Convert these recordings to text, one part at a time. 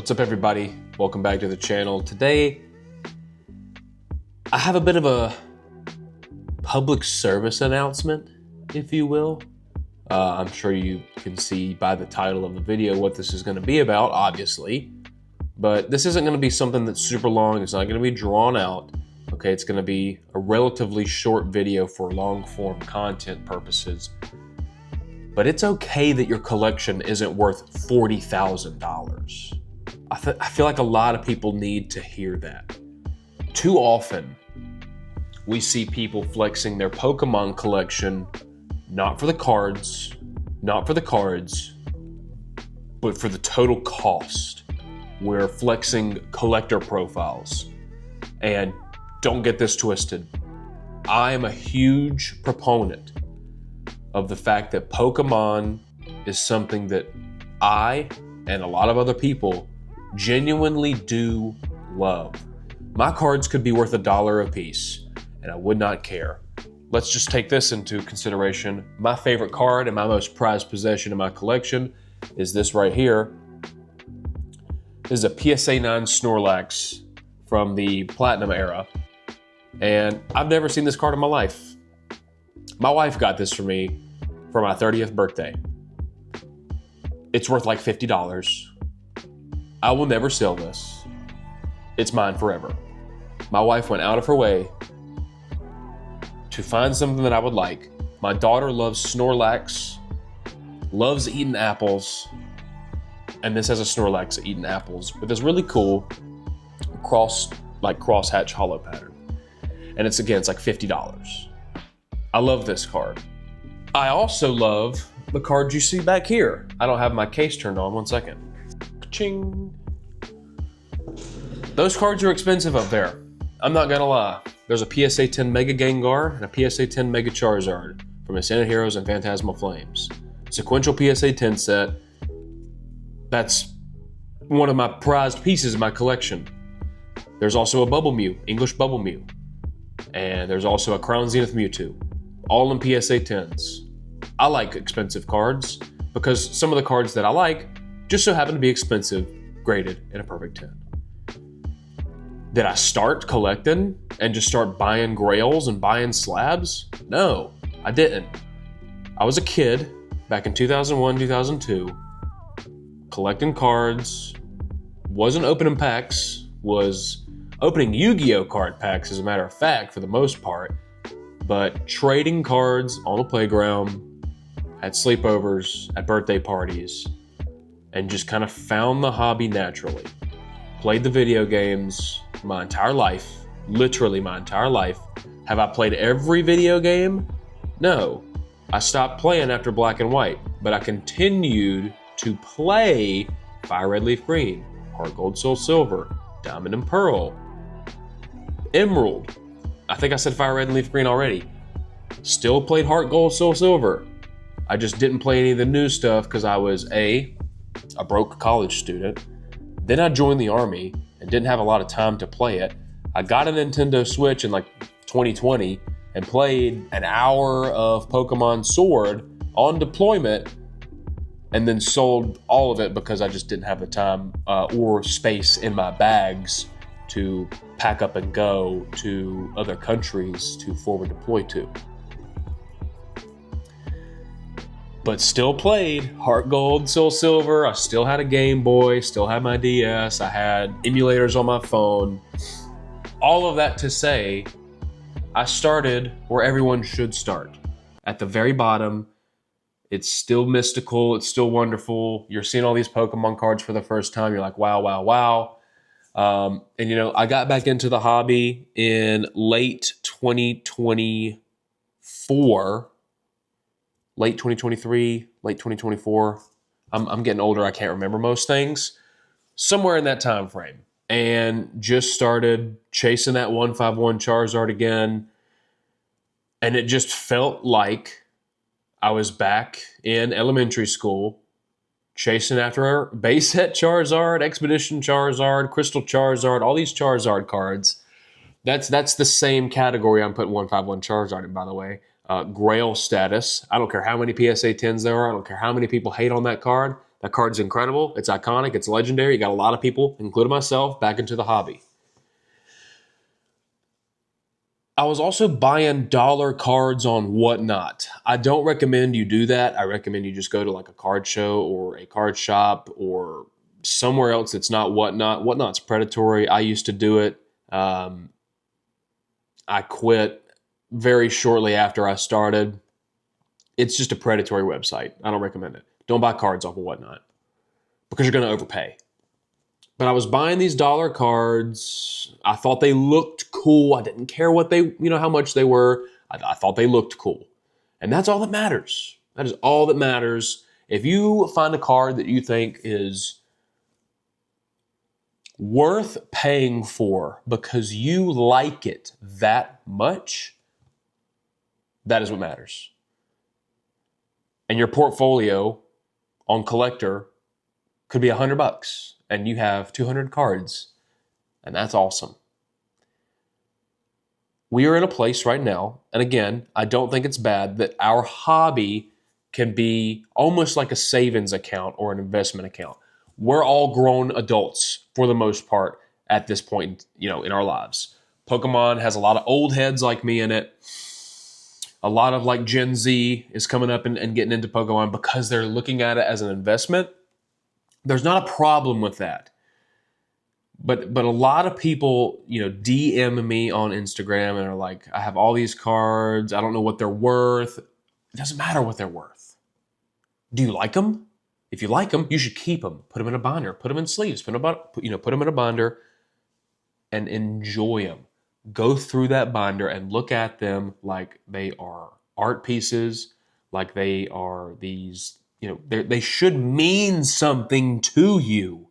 What's up, everybody? Welcome back to the channel. Today, I have a bit of a public service announcement, if you will. I'm sure you can see by the title of the video what this is going to be about, obviously. But this isn't going to be something that's super long. It's not going to be drawn out. Okay, it's going to be a relatively short video for long-form content purposes. But it's okay that your collection isn't worth $40,000. I feel like a lot of people need to hear that. Too often, we see people flexing their Pokemon collection, not for the cards, but for the total cost. We're flexing collector profiles. And don't get this twisted. I am a huge proponent of the fact that Pokemon is something that I and a lot of other people genuinely do love. My cards could be worth $1 a piece, and I would not care. Let's just take this into consideration. My favorite card and my most prized possession in my collection is this right here. This is a PSA 9 Snorlax from the Platinum era, and I've never seen this card in my life. My wife got this for me for my 30th birthday. It's worth like $50. I will never sell this. It's mine forever. My wife went out of her way to find something that I would like. My daughter loves Snorlax, loves eating apples, and this has a Snorlax eating apples with this really cool crosshatch hollow pattern. And it's like $50. I love this card. I also love the cards you see back here. I don't have my case turned on. One second. Ka-ching. Those cards are expensive up there. I'm not gonna lie. There's a PSA 10 Mega Gengar and a PSA 10 Mega Charizard from Ascended Heroes and Phantasmal Flames. Sequential PSA 10 set. That's one of my prized pieces in my collection. There's also a Bubble Mew, English Bubble Mew. And there's also a Crown Zenith Mewtwo. All in PSA 10s. I like expensive cards because some of the cards that I like just so happen to be expensive, graded in a perfect 10. Did I start collecting and just start buying grails and buying slabs? No, I didn't. I was a kid back in 2001, 2002, collecting cards, wasn't opening packs, was opening Yu-Gi-Oh card packs as a matter of fact for the most part, but trading cards on the playground, at sleepovers, at birthday parties, and just kind of found the hobby naturally. Played the video games my entire life, literally my entire life. Have I played every video game? No. I stopped playing after Black and White, but I continued to play Fire Red Leaf Green, Heart Gold Soul Silver, Diamond and Pearl, Emerald. I think I said Fire Red and Leaf Green already. Still played Heart Gold Soul Silver. I just didn't play any of the new stuff because I was a broke college student. Then I joined the Army and didn't have a lot of time to play it. I got a Nintendo Switch in like 2020 and played an hour of Pokemon Sword on deployment and then sold all of it because I just didn't have the time or space in my bags to pack up and go to other countries to forward deploy to. But still played Heart Gold, Soul Silver. I still had a Game Boy, still had my DS. I had emulators on my phone. All of that to say, I started where everyone should start. At the very bottom. It's still mystical. It's still wonderful. You're seeing all these Pokemon cards for the first time. You're like, wow, wow, wow. And I got back into the hobby in late 2024. Late 2023, late 2024. I'm getting older. I can't remember most things. Somewhere in that time frame. And just started chasing that 151 Charizard again. And it just felt like I was back in elementary school chasing after base set Charizard, Expedition Charizard, Crystal Charizard, all these Charizard cards. That's the same category I'm putting 151 Charizard in, by the way. Grail status. I don't care how many PSA 10s there are. I don't care how many people hate on that card. That card's incredible. It's iconic. It's legendary. It got a lot of people, including myself, back into the hobby. I was also buying dollar cards on Whatnot. I don't recommend you do that. I recommend you just go to like a card show or a card shop or somewhere else that's not Whatnot. Whatnot's predatory. I used to do it. I quit very shortly after I started. It's just a predatory website. I don't recommend it. Don't buy cards off of Whatnot because you're going to overpay. But I was buying these dollar cards. I thought they looked cool. I didn't care what they, how much they were. I thought they looked cool. And that's all that matters. That is all that matters. If you find a card that you think is worth paying for because you like it that much, that is what matters. And your portfolio on collector could be $100 and you have 200 cards, and that's awesome. We are in a place right now, and again, I don't think it's bad, that our hobby can be almost like a savings account or an investment account. We're all grown adults for the most part at this point, in our lives. Pokemon has a lot of old heads like me in it. A lot of like Gen Z is coming up and getting into Pokemon because they're looking at it as an investment. There's not a problem with that. But a lot of people, DM me on Instagram and are like, I have all these cards. I don't know what they're worth. It doesn't matter what they're worth. Do you like them? If you like them, you should keep them. Put them in a binder. Put them in sleeves. Put them in a binder and enjoy them. Go through that binder and look at them like they are art pieces, like they are these, they should mean something to you,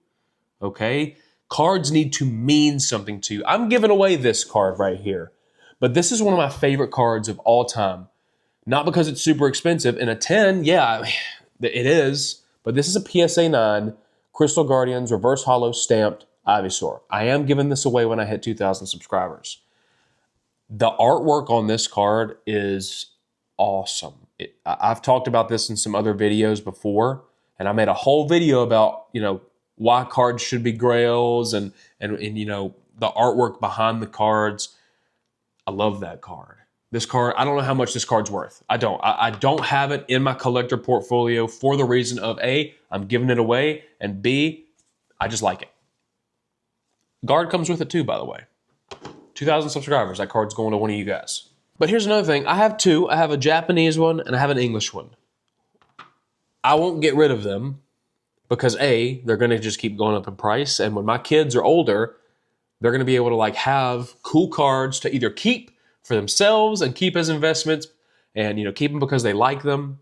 okay? Cards need to mean something to you. I'm giving away this card right here, but this is one of my favorite cards of all time. Not because it's super expensive. In a 10, yeah, it is, but this is a PSA 9 Crystal Guardians Reverse Holo stamped Ivysaur. I am giving this away when I hit 2,000 subscribers. The artwork on this card is awesome. I've talked about this in some other videos before, and I made a whole video about, why cards should be grails and the artwork behind the cards. I love that card. This card, I don't know how much this card's worth. I don't have it in my collector portfolio for the reason of A, I'm giving it away, and B, I just like it. Guard comes with it too, by the way. 2,000 subscribers, that card's going to one of you guys. But here's another thing. I have two. I have a Japanese one and I have an English one. I won't get rid of them because A, they're going to just keep going up in price. And when my kids are older, they're going to be able to have cool cards to either keep for themselves and keep as investments and, keep them because they like them,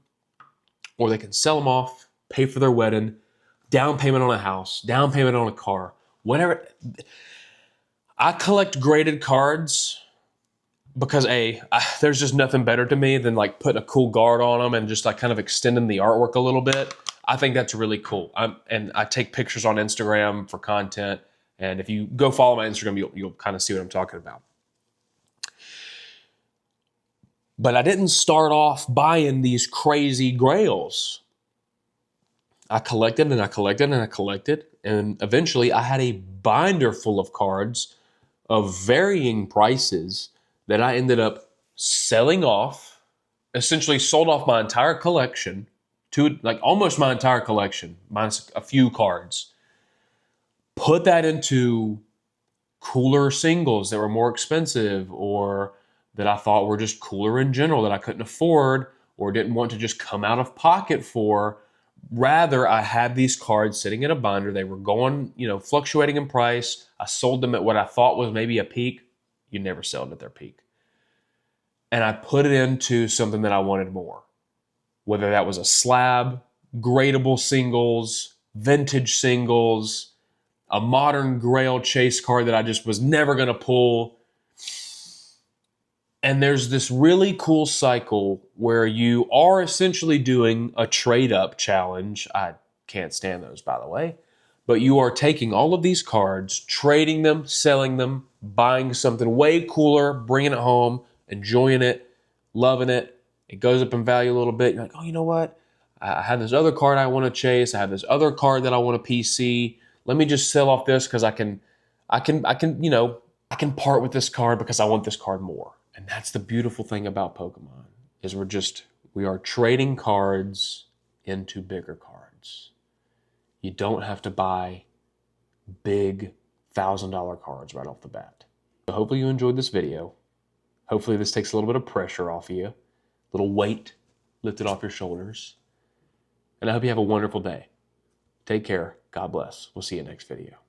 or they can sell them off, pay for their wedding, down payment on a house, down payment on a car, whatever. I collect graded cards because there's just nothing better to me than putting a cool guard on them and just kind of extending the artwork a little bit. I think that's really cool. And I take pictures on Instagram for content. And if you go follow my Instagram, you'll kind of see what I'm talking about. But I didn't start off buying these crazy grails. I collected and I collected and I collected. And eventually I had a binder full of cards of varying prices that I ended up selling off, essentially sold off my entire collection, to almost my entire collection, minus a few cards. Put that into cooler singles that were more expensive or that I thought were just cooler in general that I couldn't afford or didn't want to just come out of pocket for. Rather, I had these cards sitting in a binder. They were going, fluctuating in price. I sold them at what I thought was maybe a peak. You never sell it at their peak. And I put it into something that I wanted more. Whether that was a slab, gradable singles, vintage singles, a modern grail chase card that I just was never going to pull. And there's this really cool cycle where you are essentially doing a trade-up challenge. I can't stand those, by the way. But you are taking all of these cards, trading them, selling them, buying something way cooler, bringing it home, enjoying it, loving it. It goes up in value a little bit. You're like, oh, you know what? I have this other card I want to chase. I have this other card that I want to PC. Let me just sell off this because I can, I can part with this card because I want this card more. And that's the beautiful thing about Pokemon is we are trading cards into bigger cards. You don't have to buy big $1,000 cards right off the bat. So hopefully you enjoyed this video. Hopefully this takes a little bit of pressure off of you, a little weight lifted off your shoulders. And I hope you have a wonderful day. Take care. God bless. We'll see you next video.